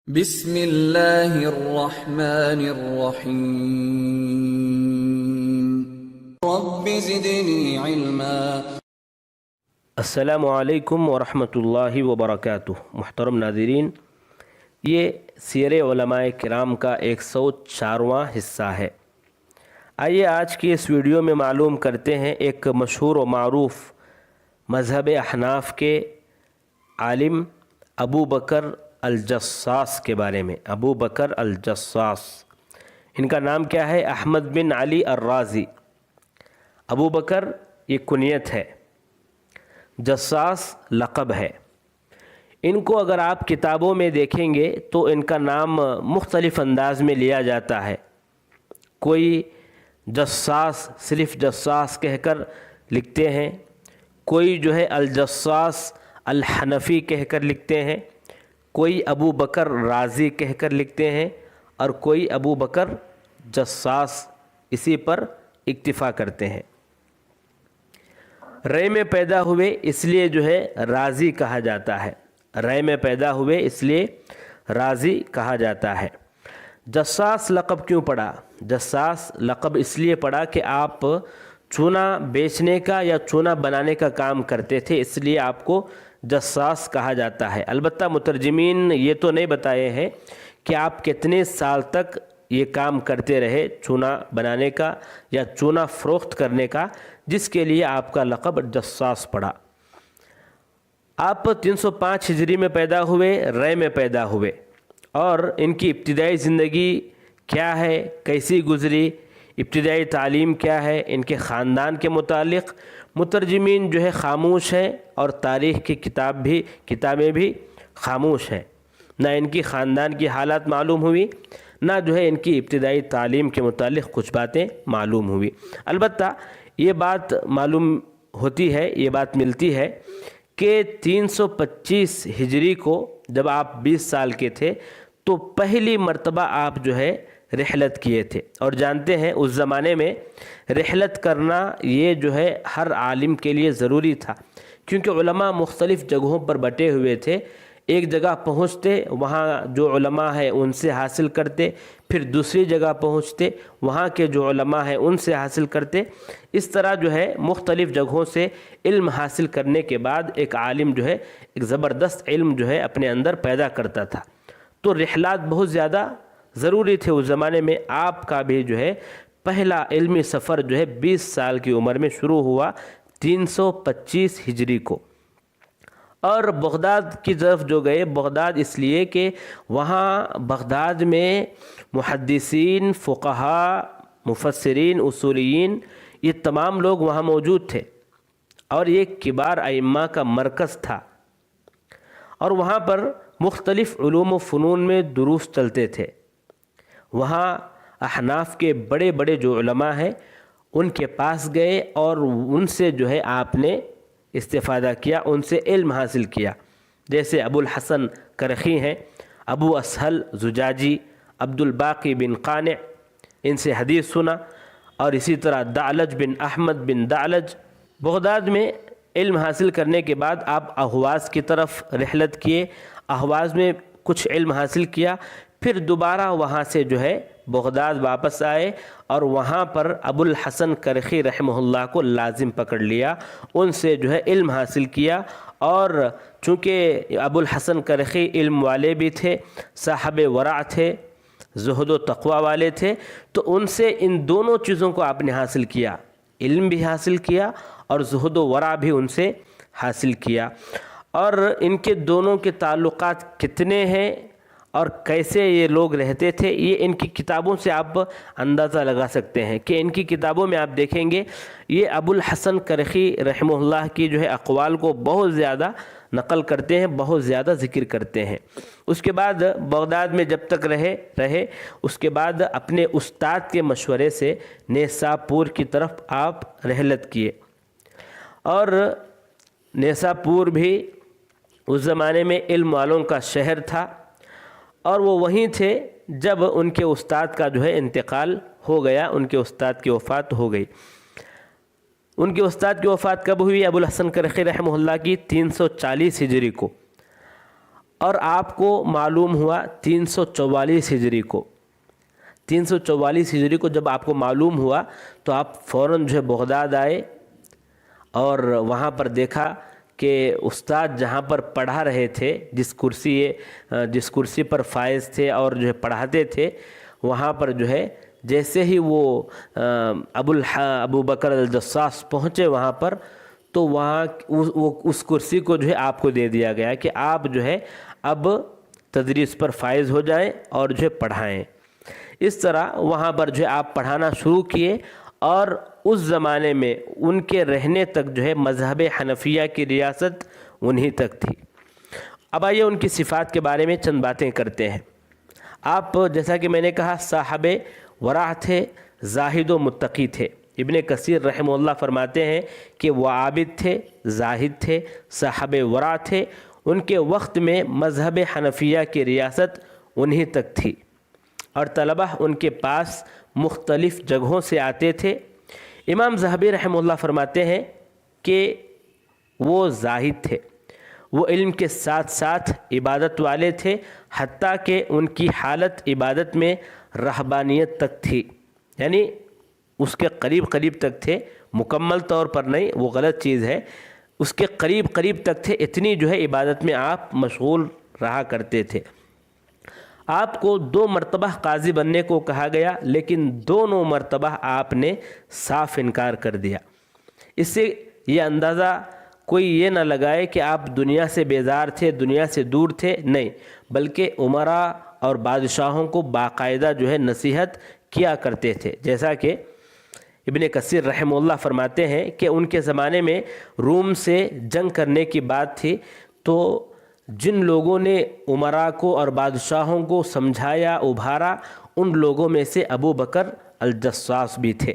بسم اللہ الرحمن الرحیم رب زدنی علما۔ السلام علیکم ورحمۃ اللہ وبرکاتہ۔ محترم ناظرین، یہ سیر علماء کرام کا 104واں حصہ ہے۔ آئیے آج کی اس ویڈیو میں معلوم کرتے ہیں ایک مشہور و معروف مذہب احناف کے عالم ابو بکر الجصاص کے بارے میں۔ ابو بکر الجصاص، ان کا نام کیا ہے؟ احمد بن علی الرازی۔ ابو بکر یہ کنیت ہے، جصاص لقب ہے۔ ان کو اگر آپ کتابوں میں دیکھیں گے تو ان کا نام مختلف انداز میں لیا جاتا ہے۔ کوئی جصاص صرف جصاص کہہ کر لکھتے ہیں، کوئی الجصاص الحنفی کہہ کر لکھتے ہیں، کوئی ابو بکر رازی کہہ کر لکھتے ہیں، اور کوئی ابو بکر جصاص، اسی پر اکتفا کرتے ہیں۔ رے میں پیدا ہوئے اس لیے رازی کہا جاتا ہے۔ رے میں پیدا ہوئے اس لیے رازی کہا جاتا ہے۔ جصاص لقب کیوں پڑا؟ جصاص لقب اس لیے پڑا کہ آپ چونا بیچنے کا یا چونا بنانے کا کام کرتے تھے، اس لیے آپ کو جصاص کہا جاتا ہے۔ البتہ مترجمین یہ تو نہیں بتائے ہیں کہ آپ کتنے سال تک یہ کام کرتے رہے، چونا بنانے کا یا چونا فروخت کرنے کا، جس کے لیے آپ کا لقب جصاص پڑا۔ آپ 305 ہجری میں پیدا ہوئے، رے میں پیدا ہوئے، اور ان کی ابتدائی زندگی کیا ہے، کیسی گزری، ابتدائی تعلیم کیا ہے، ان کے خاندان کے متعلق مترجمین خاموش ہیں، اور تاریخ کی کتابیں بھی خاموش ہیں۔ نہ ان کی خاندان کی حالات معلوم ہوئی، نہ ان کی ابتدائی تعلیم کے متعلق کچھ باتیں معلوم ہوئی۔ البتہ یہ بات معلوم ہوتی ہے، یہ بات ملتی ہے کہ 325 ہجری کو جب آپ 20 سال کے تھے تو پہلی مرتبہ آپ رحلت کیے تھے، اور جانتے ہیں اس زمانے میں رحلت کرنا یہ ہر عالم کے لیے ضروری تھا، کیونکہ علماء مختلف جگہوں پر بٹے ہوئے تھے۔ ایک جگہ پہنچتے، وہاں جو علماء ہیں ان سے حاصل کرتے، پھر دوسری جگہ پہنچتے، وہاں کے جو علماء ہیں ان سے حاصل کرتے۔ اس طرح مختلف جگہوں سے علم حاصل کرنے کے بعد ایک عالم ایک زبردست علم اپنے اندر پیدا کرتا تھا۔ تو رحلات بہت زیادہ ضروری تھے اس زمانے میں۔ آپ کا بھی پہلا علمی سفر 20 سال کی عمر میں شروع ہوا 325 ہجری کو، اور بغداد کی طرف گئے۔ بغداد اس لیے کہ وہاں بغداد میں محدثین، فقہاء، مفسرین، اصولیین، یہ تمام لوگ وہاں موجود تھے، اور یہ کبار ائمہ کا مرکز تھا، اور وہاں پر مختلف علوم و فنون میں دروس چلتے تھے۔ وہاں احناف کے بڑے بڑے جو علماء ہیں ان کے پاس گئے، اور ان سے آپ نے استفادہ کیا، ان سے علم حاصل کیا۔ جیسے ابو الحسن کرخی ہیں، ابو اسہل زجاجی، عبد الباقی بن قانع، ان سے حدیث سنا، اور اسی طرح دعلج بن احمد بن دعلج۔ بغداد میں علم حاصل کرنے کے بعد آپ اہواز کی طرف رحلت کیے، اہواز میں کچھ علم حاصل کیا، پھر دوبارہ وہاں سے بغداد واپس آئے، اور وہاں پر ابو الحسن کرخی رحمہ اللہ کو لازم پکڑ لیا، ان سے علم حاصل کیا۔ اور چونکہ ابو الحسن کرخی علم والے بھی تھے، صاحب ورع تھے، زہد و تقوی والے تھے، تو ان سے ان دونوں چیزوں کو آپ نے حاصل کیا، علم بھی حاصل کیا اور زہد و ورع بھی ان سے حاصل کیا۔ اور ان کے دونوں کے تعلقات کتنے ہیں اور کیسے یہ لوگ رہتے تھے، یہ ان کی کتابوں سے آپ اندازہ لگا سکتے ہیں کہ ان کی کتابوں میں آپ دیکھیں گے یہ ابو الحسن کرخی رحمہ اللہ کی اقوال کو بہت زیادہ نقل کرتے ہیں، بہت زیادہ ذکر کرتے ہیں۔ اس کے بعد بغداد میں جب تک رہے اس کے بعد اپنے استاد کے مشورے سے نیساپور کی طرف آپ رحلت کیے، اور نیساپور بھی اس زمانے میں علم والوں کا شہر تھا، اور وہ وہیں تھے جب ان کے استاد کا انتقال ہو گیا، ان کے استاد کی وفات ہو گئی۔ ان کے استاد کی وفات کب ہوئی؟ ابو الحسن کرخی رحمہ اللہ کی 340 ہجری کو، اور آپ کو معلوم ہوا 344 ہجری کو، 344 ہجری کو جب آپ کو معلوم ہوا تو آپ فوراً جو ہے بغداد آئے اور وہاں پر دیکھا کہ استاد جہاں پر پڑھا رہے تھے، جس کرسی پر فائز تھے اور جو ہے پڑھاتے تھے، وہاں پر جو ہے جیسے ہی وہ ابو بکر الجصاص پہنچے وہاں پر، تو وہاں اس کرسی کو جو ہے آپ کو دے دیا گیا کہ آپ جو ہے اب تدریس پر فائز ہو جائیں اور جو ہے پڑھائیں۔ اس طرح وہاں پر جو ہے آپ پڑھانا شروع کیے، اور اس زمانے میں ان کے رہنے تک جو ہے مذہب حنفیہ کی ریاست انہی تک تھی۔ اب آئیے ان کی صفات کے بارے میں چند باتیں کرتے ہیں۔ آپ جیسا کہ میں نے کہا صاحب ورع تھے، زاہد و متقی تھے۔ ابن کثیر رحمہ اللہ فرماتے ہیں کہ وہ عابد تھے، زاہد تھے، صاحب ورع تھے۔ ان کے وقت میں مذہب حنفیہ کی ریاست انہی تک تھی، اور طلبہ ان کے پاس مختلف جگہوں سے آتے تھے۔ امام ذہبی رحمہ اللہ فرماتے ہیں کہ وہ زاہد تھے، وہ علم کے ساتھ ساتھ عبادت والے تھے، حتیٰ کہ ان کی حالت عبادت میں رہبانیت تک تھی، یعنی اس کے قریب تک تھے، مکمل طور پر نہیں، وہ غلط چیز ہے، اس کے قریب تک تھے، اتنی جو ہے عبادت میں آپ مشغول رہا کرتے تھے۔ آپ کو 2 مرتبہ قاضی بننے کو کہا گیا، لیکن دونوں مرتبہ آپ نے صاف انکار کر دیا۔ اس سے یہ اندازہ کوئی یہ نہ لگائے کہ آپ دنیا سے بیزار تھے، دنیا سے دور تھے، نہیں، بلکہ عمرا اور بادشاہوں کو باقاعدہ جو ہے نصیحت کیا کرتے تھے۔ جیسا کہ ابن کثیر رحمہ اللہ فرماتے ہیں کہ ان کے زمانے میں روم سے جنگ کرنے کی بات تھی، تو جن لوگوں نے عمراء کو اور بادشاہوں کو سمجھایا، ابھارا، ان لوگوں میں سے ابو بکر الجصاص بھی تھے۔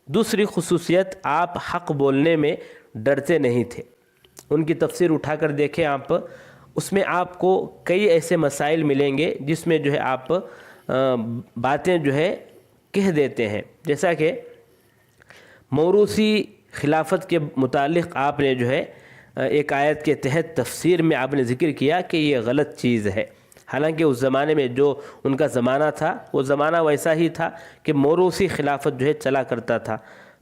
دوسری خصوصیت، آپ حق بولنے میں ڈرتے نہیں تھے۔ ان کی تفسیر اٹھا کر دیکھیں آپ، اس میں آپ کو کئی ایسے مسائل ملیں گے جس میں جو ہے آپ باتیں جو ہے کہہ دیتے ہیں، جیسا کہ موروثی خلافت کے متعلق آپ نے جو ہے ایک آیت کے تحت تفسیر میں آپ نے ذکر کیا کہ یہ غلط چیز ہے، حالانکہ اس زمانے میں جو ان کا زمانہ تھا وہ زمانہ ویسا ہی تھا کہ موروثی خلافت جو ہے چلا کرتا تھا،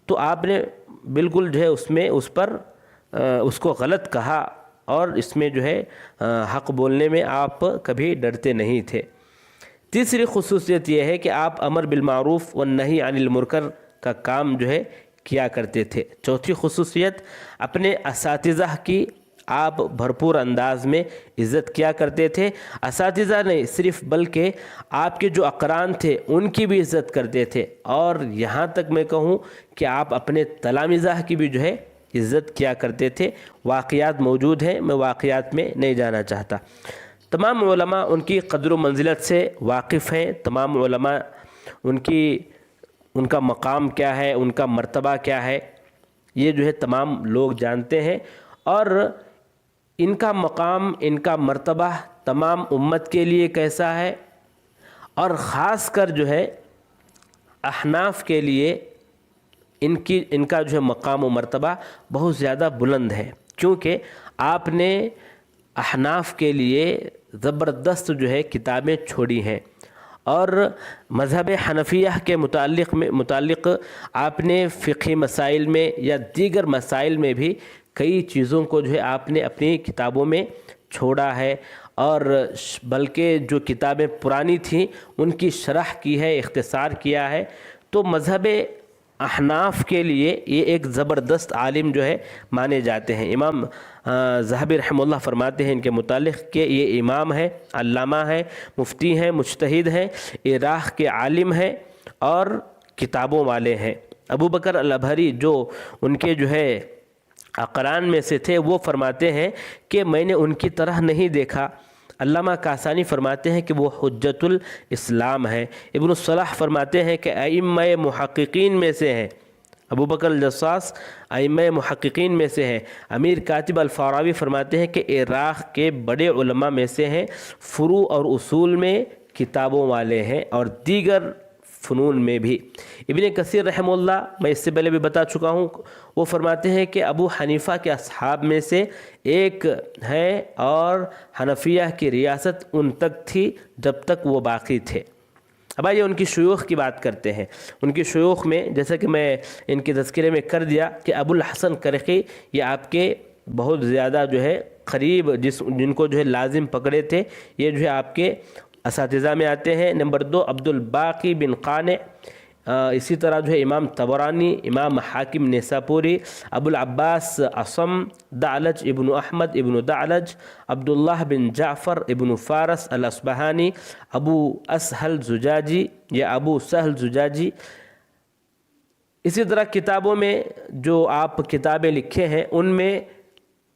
تو آپ نے بالکل جو ہے اس کو غلط کہا، اور اس میں جو ہے حق بولنے میں آپ کبھی ڈرتے نہیں تھے۔ تیسری خصوصیت یہ ہے کہ آپ امر بالمعروف والنہی عن المنکر کا کام جو ہے کیا کرتے تھے۔ چوتھی خصوصیت، اپنے اساتذہ کی آپ بھرپور انداز میں عزت کیا کرتے تھے۔ اساتذہ نہیں صرف، بلکہ آپ کے جو اقران تھے ان کی بھی عزت کرتے تھے، اور یہاں تک میں کہوں کہ آپ اپنے تلامذہ کی بھی جو ہے عزت کیا کرتے تھے۔ واقعات موجود ہیں، میں واقعات میں نہیں جانا چاہتا۔ تمام علماء ان کی قدر و منزلت سے واقف ہیں، تمام علماء ان کا مقام کیا ہے، ان کا مرتبہ کیا ہے، یہ جو ہے تمام لوگ جانتے ہیں، اور ان کا مقام، ان کا مرتبہ تمام امت کے لیے کیسا ہے، اور خاص کر جو ہے احناف کے لیے ان کا جو ہے مقام و مرتبہ بہت زیادہ بلند ہے، کیونکہ آپ نے احناف کے لیے زبردست جو ہے کتابیں چھوڑی ہیں، اور مذہب حنفیہ کے متعلق آپ نے فقہی مسائل میں یا دیگر مسائل میں بھی کئی چیزوں کو جو ہے آپ نے اپنی کتابوں میں چھوڑا ہے، اور بلکہ جو کتابیں پرانی تھیں ان کی شرح کی ہے، اختصار کیا ہے۔ تو مذہب احناف کے لیے یہ ایک زبردست عالم جو ہے مانے جاتے ہیں۔ امام ذہبی رحمہ اللہ فرماتے ہیں ان کے متعلق کہ یہ امام ہے، علامہ ہے، مفتی ہیں، مجتہد ہیں، عراق کے عالم ہیں اور کتابوں والے ہیں۔ ابو بکر الابہری جو ان کے جو ہے اقران میں سے تھے، وہ فرماتے ہیں کہ میں نے ان کی طرح نہیں دیکھا۔ علامہ کاسانی فرماتے ہیں کہ وہ حجت الاسلام ہے۔ ابن الصلاح فرماتے ہیں کہ ائمہ محققین میں سے ہیں، ابو بکر الجصاص ائمہ محققین میں سے ہیں۔ امیر کاتب الفاراوی فرماتے ہیں کہ عراق کے بڑے علماء میں سے ہیں، فروع اور اصول میں کتابوں والے ہیں اور دیگر فنون میں بھی۔ ابن کثیر رحمہ اللہ، میں اس سے پہلے بھی بتا چکا ہوں، وہ فرماتے ہیں کہ ابو حنیفہ کے اصحاب میں سے ایک ہے اور حنفیہ کی ریاست ان تک تھی جب تک وہ باقی تھے۔ اب آئیے ان کی شیوخ کی بات کرتے ہیں۔ ان کی شیوخ میں جیسا کہ میں ان کے تذکرے میں کر دیا کہ ابو الحسن کرخی یہ آپ کے بہت زیادہ جو ہے قریب جن کو جو ہے لازم پکڑے تھے، یہ جو ہے آپ کے اساتذہ میں آتے ہیں۔ نمبر 2 عبد الباقی بن قانع، اسی طرح جو ہے امام طبرانی، امام حاکم نیساپوری، ابو العباس اصم، دعلج ابن احمد ابن دعلج، عبداللہ بن جعفر ابن فارس الاصبہانی، ابو اسہل زجاجی یا ابو سہل زجاجی۔ اسی طرح کتابوں میں جو آپ کتابیں لکھے ہیں ان میں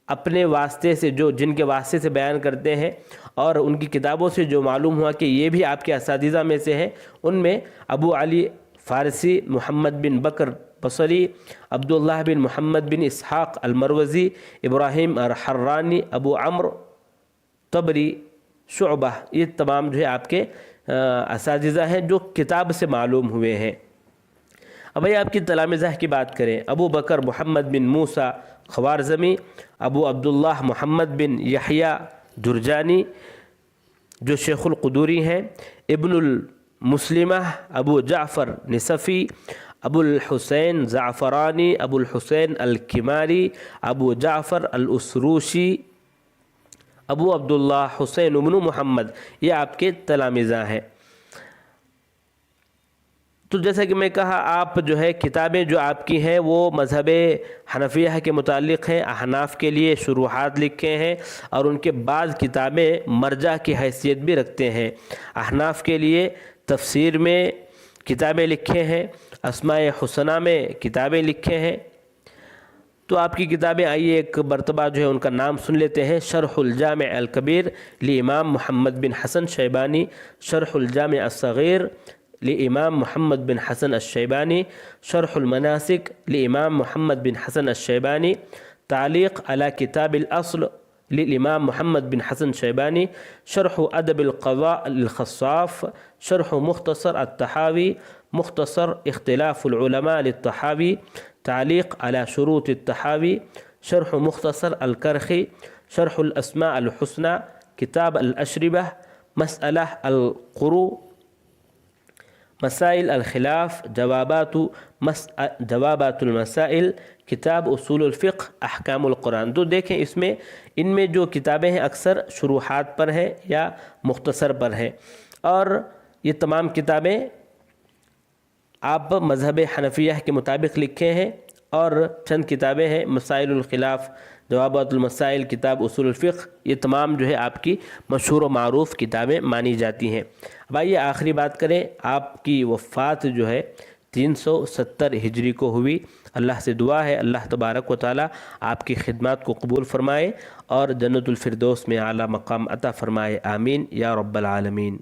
اپنے واسطے سے جن کے واسطے سے بیان کرتے ہیں اور ان کی کتابوں سے جو معلوم ہوا کہ یہ بھی آپ کے اساتذہ میں سے ہیں، ان میں ابو علی فارسی، محمد بن بکر بصری، عبداللہ بن محمد بن اسحاق المروزی، ابراہیم الحرانی، ابو عمرو طبری، شعبہ، یہ تمام جو ہے آپ کے اساتذہ ہیں جو کتاب سے معلوم ہوئے ہیں۔ اب یہ آپ کی تلامذہ کی بات کریں، ابو بکر محمد بن موسیٰ خوارزمی، ابو عبداللہ محمد بن یحییٰ جرجانی جو شیخ القدوری ہیں، ابن المسلمہ، ابو جعفر نصفی، ابو الحسین زعفرانی، ابو الحسین الکماری، ابو جعفر الاسروشی، ابو عبداللہ حسین بن محمد، یہ آپ کے تلامذہ ہیں۔ تو جیسا کہ میں کہا، آپ جو ہے کتابیں جو آپ کی ہیں وہ مذہب حنفیہ کے متعلق ہیں، احناف کے لیے شروحات لکھے ہیں اور ان کے بعض کتابیں مرجع کی حیثیت بھی رکھتے ہیں۔ احناف کے لیے تفسیر میں کتابیں لکھے ہیں، اسماء حسنہ میں کتابیں لکھے ہیں۔ تو آپ کی کتابیں آئیے ایک مرتبہ جو ہے ان کا نام سن لیتے ہیں۔ شرح الجامع الکبیر لامام محمد بن حسن شیبانی، شرح الجامع الصغیر لامام محمد بن حسن الشیبانی، شرح المناسک لامام محمد بن حسن الشیبانی، تعلیق علی کتاب الاصل لامام محمد بن حسن شیبانی، شرح ادب القضاء للخصاف، شرح مختصر الطحاوی، مختصر اختلاف العلماء للطحاوی، تعلیق علی شروط الطحاوی، شرح مختصر الکرخی، شرح الاسماء الحسنى، کتاب الاشربہ، مسئلہ القروء، مسائل الخلاف، جوابات المسائل، کتاب اصول الفقہ، احکام القرآن۔ تو دیکھیں ان میں جو کتابیں ہیں اکثر شروحات پر ہیں یا مختصر پر ہیں، اور یہ تمام کتابیں آپ مذہب حنفیہ کے مطابق لکھے ہیں، اور چند کتابیں ہیں مسائل الخلاف، جوابات المسائل، کتاب اصول الفقہ، یہ تمام جو ہے آپ کی مشہور و معروف کتابیں مانی جاتی ہیں۔ اب آئیے آخری بات کریں، آپ کی وفات جو ہے 370 ہجری کو ہوئی۔ اللہ سے دعا ہے اللہ تبارک و تعالی آپ کی خدمات کو قبول فرمائے اور جنت الفردوس میں اعلیٰ مقام عطا فرمائے، آمین یا رب العالمین۔